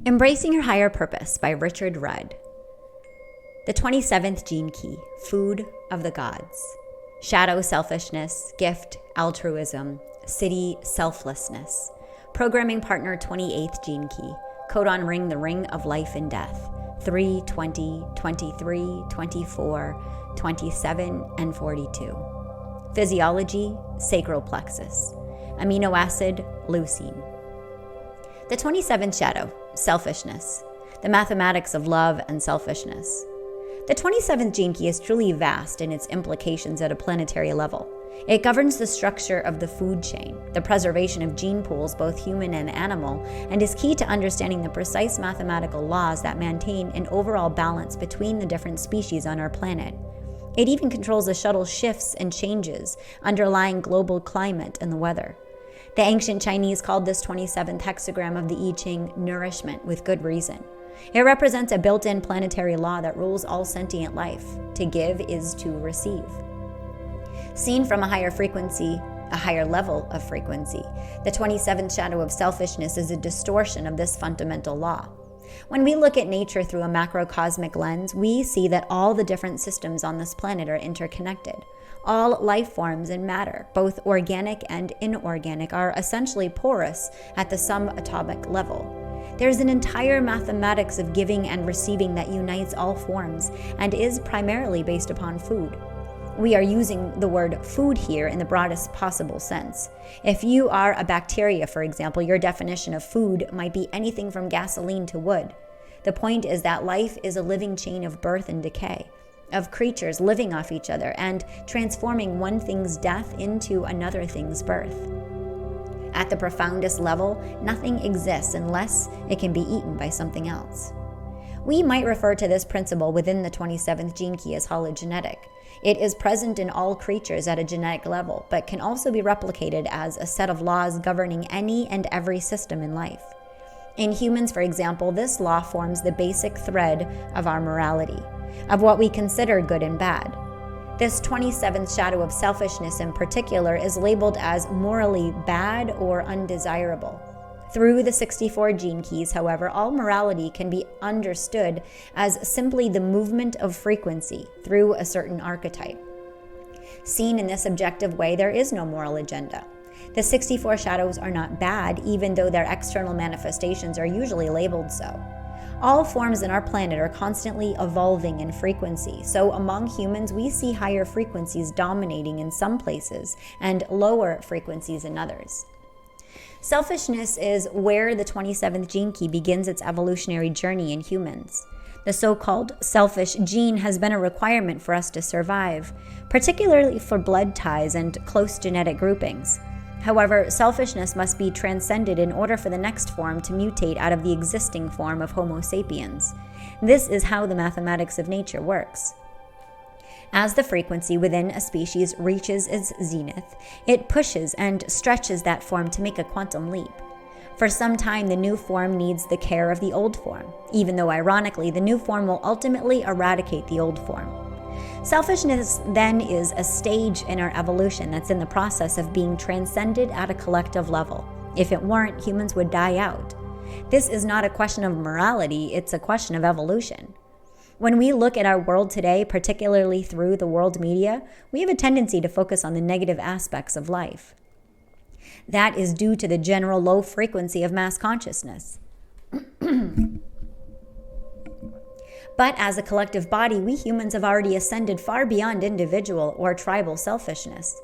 Embracing Your Higher Purpose by Richard Rudd. The 27th Gene Key, Food of the Gods. Shadow selfishness, gift altruism, city selflessness. Programming partner 28th Gene Key, codon ring the ring of life and death. 3, 20, 23, 24, 27, and 42. Physiology, sacral plexus. Amino acid, leucine. The 27th shadow, selfishness. The mathematics of love and selfishness. The 27th gene key is truly vast in its implications at a planetary level. It governs the structure of the food chain, the preservation of gene pools, both human and animal, and is key to understanding the precise mathematical laws that maintain an overall balance between the different species on our planet. It even controls the shuttle shifts and changes underlying global climate and the weather. The ancient Chinese called this 27th hexagram of the I Ching nourishment, with good reason. It represents a built-in planetary law that rules all sentient life. To give is to receive. Seen from a higher frequency, a higher level of frequency, the 27th shadow of selfishness is a distortion of this fundamental law. When we look at nature through a macrocosmic lens, we see that all the different systems on this planet are interconnected. All life forms and matter, both organic and inorganic, are essentially porous at the subatomic level. There's an entire mathematics of giving and receiving that unites all forms and is primarily based upon food. We are using the word food here in the broadest possible sense. If you are a bacteria, for example, your definition of food might be anything from gasoline to wood. The point is that life is a living chain of birth and decay, of creatures living off each other and transforming one thing's death into another thing's birth. At the profoundest level, nothing exists unless it can be eaten by something else. We might refer to this principle within the 27th gene key as hologenetic. It is present in all creatures at a genetic level, but can also be replicated as a set of laws governing any and every system in life. In humans, for example, this law forms the basic thread of our morality, of what we consider good and bad. This 27th shadow of selfishness in particular is labeled as morally bad or undesirable. Through the 64 gene keys, however, all morality can be understood as simply the movement of frequency through a certain archetype. Seen in this objective way, there is no moral agenda. The 64 shadows are not bad, even though their external manifestations are usually labeled so. All forms in our planet are constantly evolving in frequency, so among humans we see higher frequencies dominating in some places and lower frequencies in others. Selfishness is where the 27th gene key begins its evolutionary journey in humans. The so-called selfish gene has been a requirement for us to survive, particularly for blood ties and close genetic groupings. However, selfishness must be transcended in order for the next form to mutate out of the existing form of Homo sapiens. This is how the mathematics of nature works. As the frequency within a species reaches its zenith, it pushes and stretches that form to make a quantum leap. For some time, the new form needs the care of the old form, even though ironically, the new form will ultimately eradicate the old form. Selfishness then is a stage in our evolution that's in the process of being transcended at a collective level. If it weren't, humans would die out. This is not a question of morality, it's a question of evolution. When we look at our world today, particularly through the world media, we have a tendency to focus on the negative aspects of life. That is due to the general low frequency of mass consciousness. But as a collective body, we humans have already ascended far beyond individual or tribal selfishness.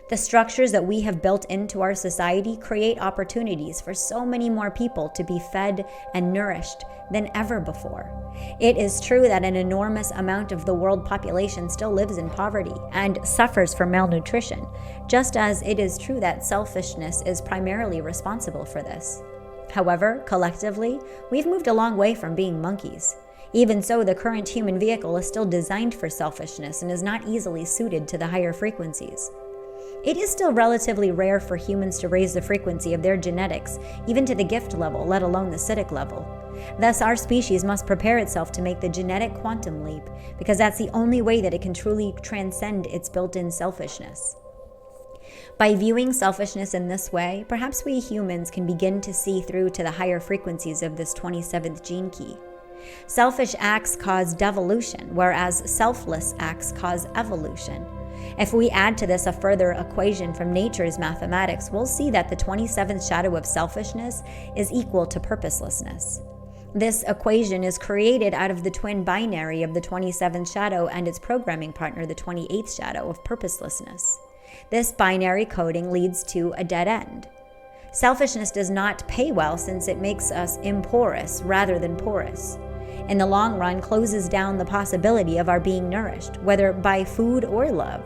The structures that we have built into our society create opportunities for so many more people to be fed and nourished than ever before. It is true that an enormous amount of the world population still lives in poverty and suffers from malnutrition, just as it is true that selfishness is primarily responsible for this. However, collectively, we've moved a long way from being monkeys. Even so, the current human vehicle is still designed for selfishness and is not easily suited to the higher frequencies. It is still relatively rare for humans to raise the frequency of their genetics, even to the gift level, let alone the citic level. Thus, our species must prepare itself to make the genetic quantum leap, because that's the only way that it can truly transcend its built-in selfishness. By viewing selfishness in this way, perhaps we humans can begin to see through to the higher frequencies of this 27th gene key. Selfish acts cause devolution, whereas selfless acts cause evolution. If we add to this a further equation from nature's mathematics, we'll see that the 27th shadow of selfishness is equal to purposelessness. This equation is created out of the twin binary of the 27th shadow and its programming partner, the 28th shadow of purposelessness. This binary coding leads to a dead end. Selfishness does not pay well since it makes us imporous rather than porous. In the long run, closes down the possibility of our being nourished, whether by food or love.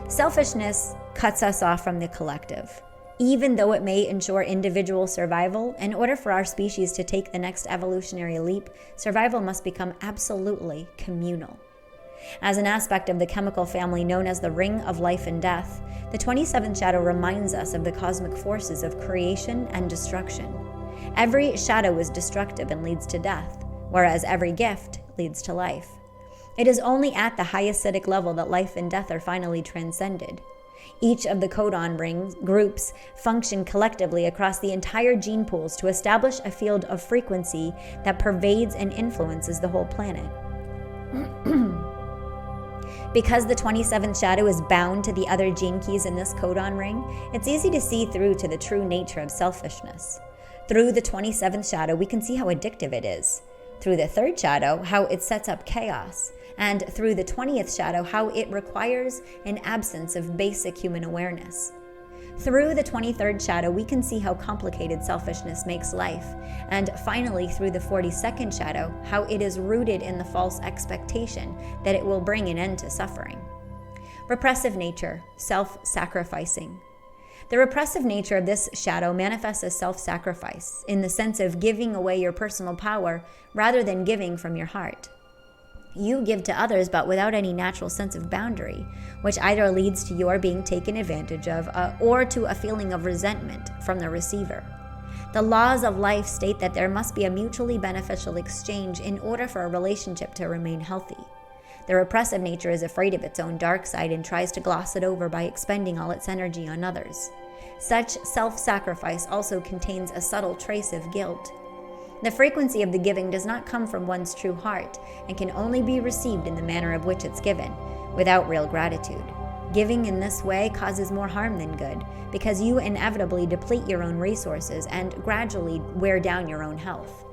Selfishness cuts us off from the collective. Even though it may ensure individual survival, in order for our species to take the next evolutionary leap, survival must become absolutely communal. As an aspect of the chemical family known as the ring of life and death, the 27th shadow reminds us of the cosmic forces of creation and destruction. Every shadow is destructive and leads to death, whereas every gift leads to life. It is only at the highest acidic level that life and death are finally transcended. Each of the codon rings groups function collectively across the entire gene pools to establish a field of frequency that pervades and influences the whole planet. Because the 27th shadow is bound to the other gene keys in this codon ring, it's easy to see through to the true nature of selfishness. Through the 27th shadow, we can see how addictive it is. Through the 3rd shadow, how it sets up chaos. And through the 20th shadow, how it requires an absence of basic human awareness. Through the 23rd shadow, we can see how complicated selfishness makes life. And finally, through the 42nd shadow, how it is rooted in the false expectation that it will bring an end to suffering. Repressive nature, self-sacrificing. The repressive nature of this shadow manifests as self-sacrifice, in the sense of giving away your personal power rather than giving from your heart. You give to others, but without any natural sense of boundary, which either leads to your being taken advantage of or to a feeling of resentment from the receiver. The laws of life state that there must be a mutually beneficial exchange in order for a relationship to remain healthy. The repressive nature is afraid of its own dark side and tries to gloss it over by expending all its energy on others. Such self-sacrifice also contains a subtle trace of guilt. The frequency of the giving does not come from one's true heart and can only be received in the manner of which it's given, without real gratitude. Giving in this way causes more harm than good, because you inevitably deplete your own resources and gradually wear down your own health.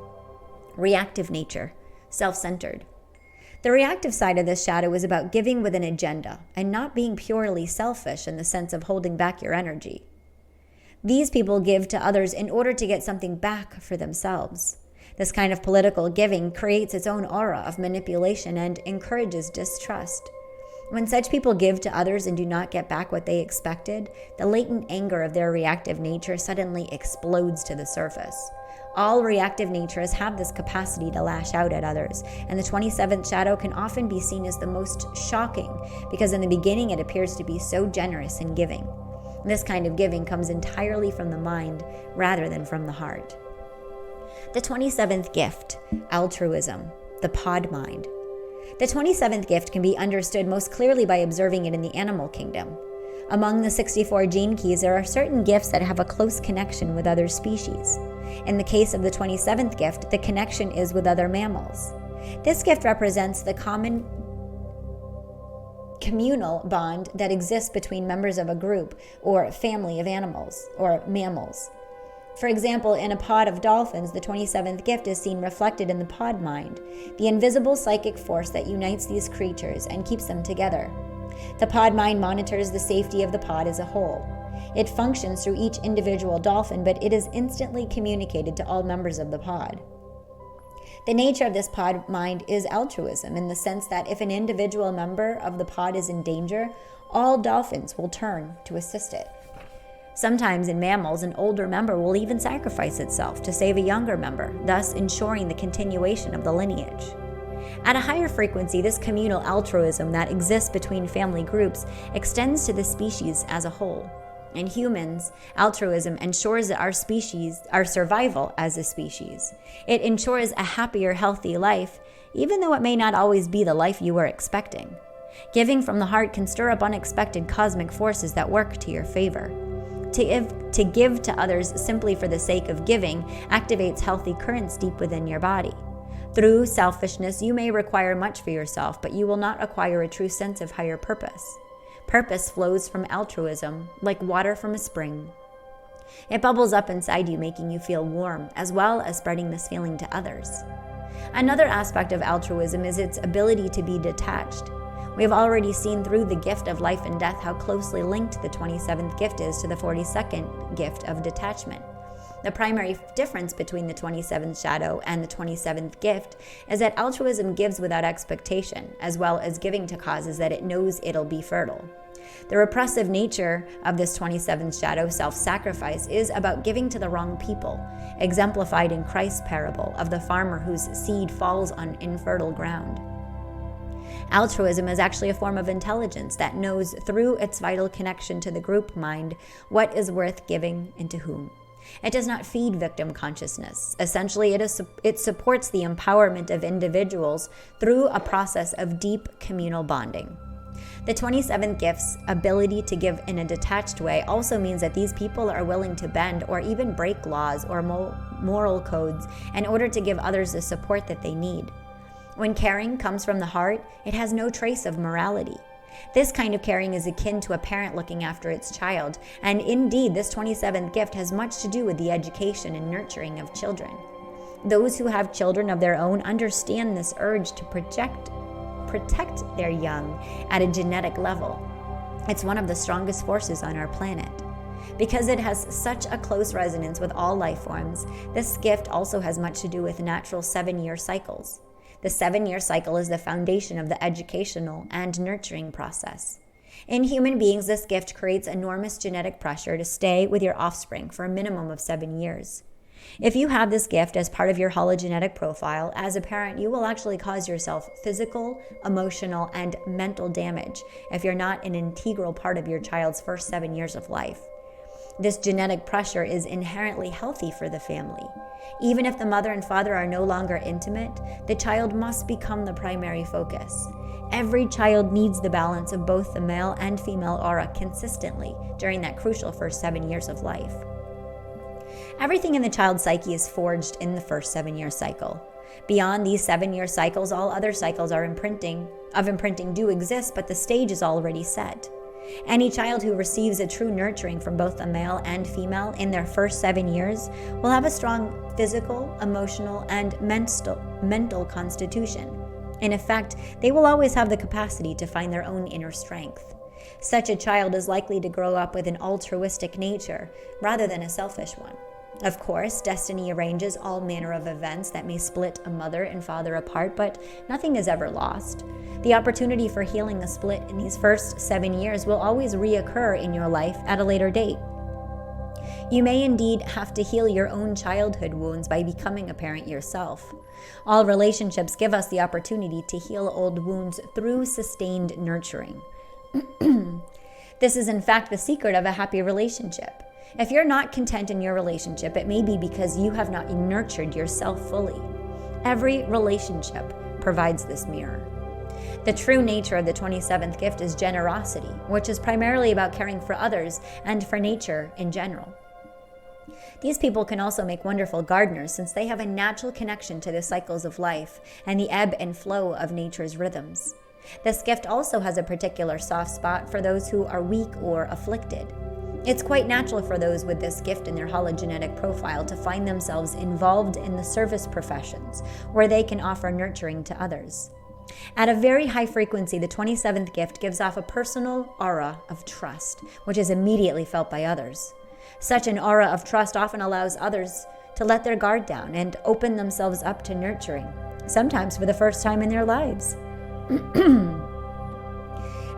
Reactive nature, self-centered. The reactive side of this shadow is about giving with an agenda and not being purely selfish in the sense of holding back your energy. These people give to others in order to get something back for themselves. This kind of political giving creates its own aura of manipulation and encourages distrust. When such people give to others and do not get back what they expected, the latent anger of their reactive nature suddenly explodes to the surface. All reactive natures have this capacity to lash out at others, and the 27th shadow can often be seen as the most shocking because in the beginning it appears to be so generous and giving. This kind of giving comes entirely from the mind rather than from the heart. The 27th gift, altruism, the pod mind. The 27th gift can be understood most clearly by observing it in the animal kingdom. Among the 64 gene keys, there are certain gifts that have a close connection with other species. In the case of the 27th gift, the connection is with other mammals. This gift represents the common communal bond that exists between members of a group or family of animals or mammals. For example, in a pod of dolphins, the 27th gift is seen reflected in the pod mind, the invisible psychic force that unites these creatures and keeps them together. The pod mind monitors the safety of the pod as a whole. It functions through each individual dolphin, but it is instantly communicated to all members of the pod. The nature of this pod mind is altruism in the sense that if an individual member of the pod is in danger, all dolphins will turn to assist it. Sometimes in mammals, an older member will even sacrifice itself to save a younger member, thus ensuring the continuation of the lineage. At a higher frequency, this communal altruism that exists between family groups extends to the species as a whole. In humans, altruism ensures that our survival as a species. It ensures a happier, healthy life, even though it may not always be the life you were expecting. Giving from the heart can stir up unexpected cosmic forces that work to your favor. To give to others simply for the sake of giving activates healthy currents deep within your body. Through selfishness, you may require much for yourself, but you will not acquire a true sense of higher purpose. Purpose flows from altruism, like water from a spring. It bubbles up inside you, making you feel warm, as well as spreading this feeling to others. Another aspect of altruism is its ability to be detached. We have already seen through the gift of life and death how closely linked the 27th gift is to the 42nd gift of detachment. The primary difference between the 27th shadow and the 27th gift is that altruism gives without expectation, as well as giving to causes that it knows it'll be fertile. The repressive nature of this 27th shadow, self-sacrifice, is about giving to the wrong people, exemplified in Christ's parable of the farmer whose seed falls on infertile ground. Altruism is actually a form of intelligence that knows through its vital connection to the group mind what is worth giving and to whom. It does not feed victim consciousness. Essentially, it supports the empowerment of individuals through a process of deep communal bonding. The 27th gift's ability to give in a detached way also means that these people are willing to bend or even break laws or moral codes in order to give others the support that they need. When caring comes from the heart, it has no trace of morality. This kind of caring is akin to a parent looking after its child, and indeed, this 27th gift has much to do with the education and nurturing of children. Those who have children of their own understand this urge to protect their young at a genetic level. It's one of the strongest forces on our planet. Because it has such a close resonance with all life forms, this gift also has much to do with natural 7-year cycles. The 7-year cycle is the foundation of the educational and nurturing process. In human beings, this gift creates enormous genetic pressure to stay with your offspring for a minimum of 7 years. If you have this gift as part of your hologenetic profile, as a parent, you will actually cause yourself physical, emotional, and mental damage if you're not an integral part of your child's first 7 years of life. This genetic pressure is inherently healthy for the family. Even if the mother and father are no longer intimate, the child must become the primary focus. Every child needs the balance of both the male and female aura consistently during that crucial first 7 years of life. Everything in the child's psyche is forged in the first 7-year cycle. Beyond these 7-year cycles, all other cycles of imprinting do exist, but the stage is already set. Any child who receives a true nurturing from both the male and female in their first 7 years will have a strong physical, emotional, and mental constitution. In effect, they will always have the capacity to find their own inner strength. Such a child is likely to grow up with an altruistic nature rather than a selfish one. Of course, destiny arranges all manner of events that may split a mother and father apart, but nothing is ever lost. The opportunity for healing the split in these first 7 years will always reoccur in your life at a later date. You may indeed have to heal your own childhood wounds by becoming a parent yourself. All relationships give us the opportunity to heal old wounds through sustained nurturing. This is in fact the secret of a happy relationship. If you're not content in your relationship, it may be because you have not nurtured yourself fully. Every relationship provides this mirror. The true nature of the 27th gift is generosity, which is primarily about caring for others and for nature in general. These people can also make wonderful gardeners since they have a natural connection to the cycles of life and the ebb and flow of nature's rhythms. This gift also has a particular soft spot for those who are weak or afflicted. It's quite natural for those with this gift in their hologenetic profile to find themselves involved in the service professions, where they can offer nurturing to others. At a very high frequency, the 27th gift gives off a personal aura of trust, which is immediately felt by others. Such an aura of trust often allows others to let their guard down and open themselves up to nurturing, sometimes for the first time in their lives.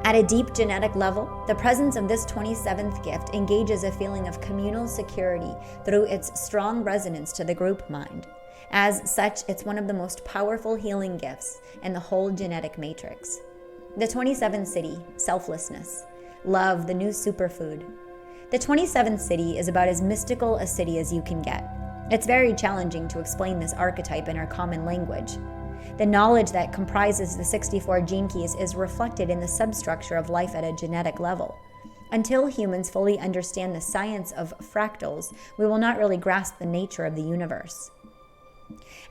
At a deep genetic level, the presence of this 27th gift engages a feeling of communal security through its strong resonance to the group mind. As such, it's one of the most powerful healing gifts in the whole genetic matrix. The 27th city, selflessness, love, the new superfood. The 27th city is about as mystical a city as you can get. It's very challenging to explain this archetype in our common language. The knowledge that comprises the 64 gene keys is reflected in the substructure of life at a genetic level. Until humans fully understand the science of fractals, we will not really grasp the nature of the universe.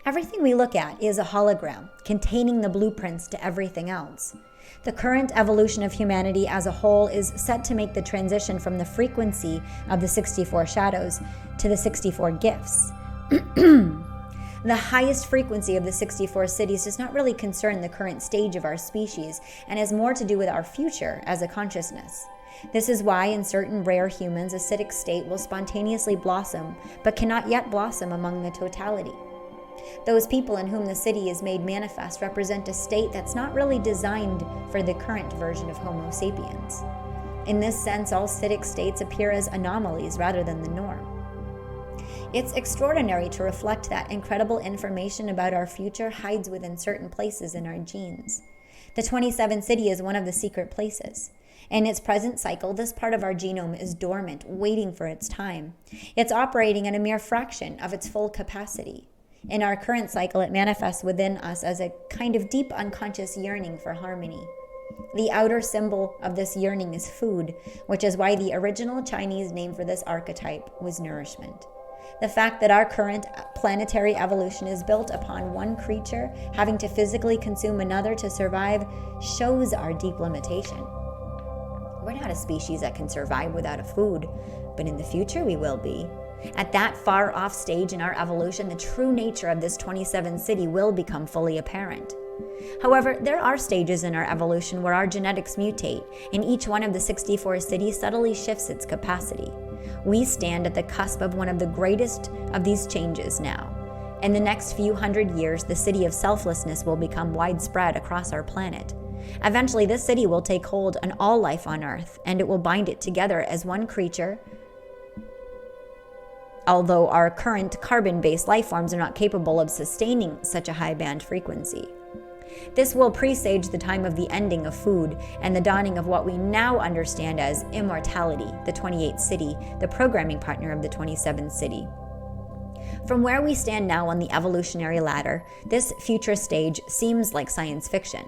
Everything we look at is a hologram containing the blueprints to everything else. The current evolution of humanity as a whole is set to make the transition from the frequency of the 64 shadows to the 64 gifts. The highest frequency of the 64 cities does not really concern the current stage of our species and has more to do with our future as a consciousness. This is why in certain rare humans, a acidic state will spontaneously blossom, but cannot yet blossom among the totality. Those people in whom the city is made manifest represent a state that's not really designed for the current version of Homo sapiens. In this sense, all acidic states appear as anomalies rather than the norm. It's extraordinary to reflect that incredible information about our future hides within certain places in our genes. The 27 city is one of the secret places. In its present cycle, this part of our genome is dormant, waiting for its time. It's operating at a mere fraction of its full capacity. In our current cycle, it manifests within us as a kind of deep unconscious yearning for harmony. The outer symbol of this yearning is food, which is why the original Chinese name for this archetype was nourishment. The fact that our current planetary evolution is built upon one creature having to physically consume another to survive shows our deep limitation. We're not a species that can survive without a food, but in the future we will be. At that far off stage in our evolution, the true nature of this 27 city will become fully apparent. However, there are stages in our evolution where our genetics mutate, and each one of the 64 cities subtly shifts its capacity. We stand at the cusp of one of the greatest of these changes now. In the next few hundred years, the city of selflessness will become widespread across our planet. Eventually, this city will take hold on all life on Earth, and it will bind it together as one creature. Although our current carbon-based life forms are not capable of sustaining such a high band frequency. This will presage the time of the ending of food and the dawning of what we now understand as immortality, the 28th city, the programming partner of the 27th city. From where we stand now on the evolutionary ladder, this future stage seems like science fiction.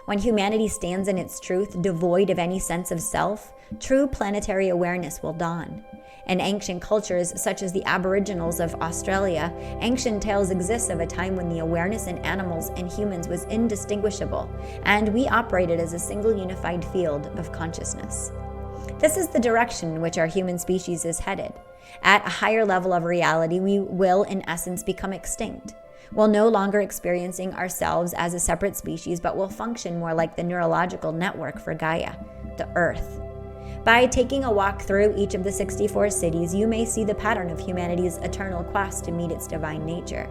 When humanity stands in its truth, devoid of any sense of self, true planetary awareness will dawn. In ancient cultures, such as the Aboriginals of Australia, ancient tales exist of a time when the awareness in animals and humans was indistinguishable, and we operated as a single unified field of consciousness. This is the direction in which our human species is headed. At a higher level of reality, we will, in essence, become extinct. We'll no longer experiencing ourselves as a separate species, but will function more like the neurological network for Gaia, the Earth. By taking a walk through each of the 64 cities, you may see the pattern of humanity's eternal quest to meet its divine nature.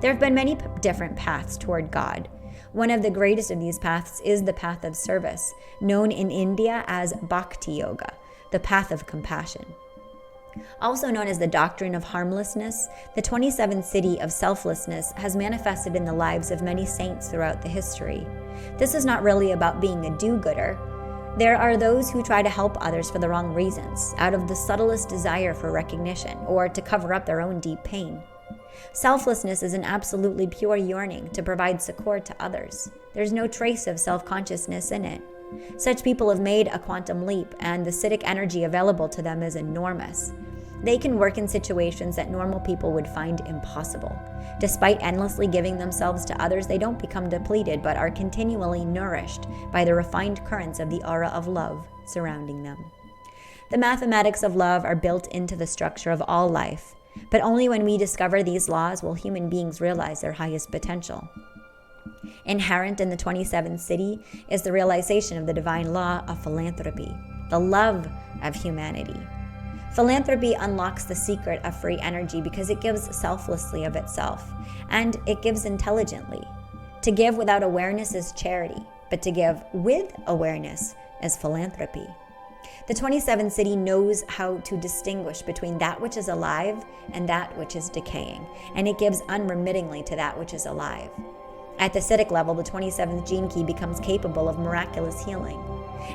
There have been many different paths toward God. One of the greatest of these paths is the path of service, known in India as Bhakti Yoga, the path of compassion. Also known as the doctrine of harmlessness, the 27th city of selflessness has manifested in the lives of many saints throughout the history. This is not really about being a do-gooder. There are those who try to help others for the wrong reasons, out of the subtlest desire for recognition or to cover up their own deep pain. Selflessness is an absolutely pure yearning to provide succor to others. There's no trace of self-consciousness in it. Such people have made a quantum leap, and the acidic energy available to them is enormous. They can work in situations that normal people would find impossible. Despite endlessly giving themselves to others, they don't become depleted, but are continually nourished by the refined currents of the aura of love surrounding them. The mathematics of love are built into the structure of all life, but only when we discover these laws will human beings realize their highest potential. Inherent in the 27th city is the realization of the divine law of philanthropy, the love of humanity. Philanthropy unlocks the secret of free energy because it gives selflessly of itself, and it gives intelligently. To give without awareness is charity, but to give with awareness is philanthropy. The 27th city knows how to distinguish between that which is alive and that which is decaying, and it gives unremittingly to that which is alive. At the acidic level, the 27th gene key becomes capable of miraculous healing.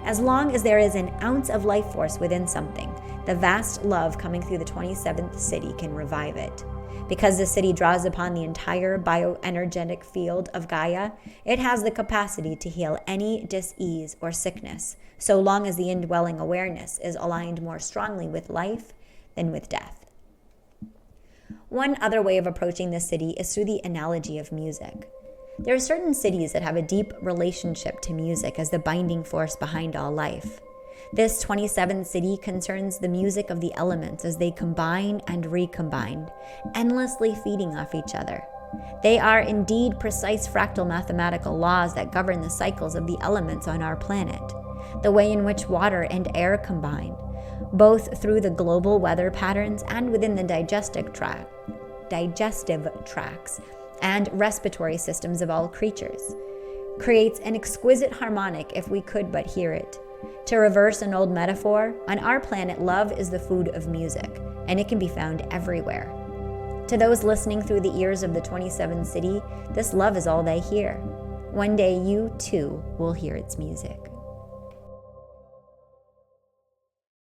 As long as there is an ounce of life force within something, the vast love coming through the 27th city can revive it. Because the city draws upon the entire bioenergetic field of Gaia, it has the capacity to heal any dis-ease or sickness, so long as the indwelling awareness is aligned more strongly with life than with death. One other way of approaching this city is through the analogy of music. There are certain cities that have a deep relationship to music as the binding force behind all life. This 27th city concerns the music of the elements as they combine and recombine, endlessly feeding off each other. They are indeed precise fractal mathematical laws that govern the cycles of the elements on our planet, the way in which water and air combine, both through the global weather patterns and within the digestive tracts and respiratory systems of all creatures, creates an exquisite harmonic if we could but hear it. To reverse an old metaphor, on our planet, love is the food of music, and it can be found everywhere. To those listening through the ears of the 27th city, this love is all they hear. One day you, too, will hear its music.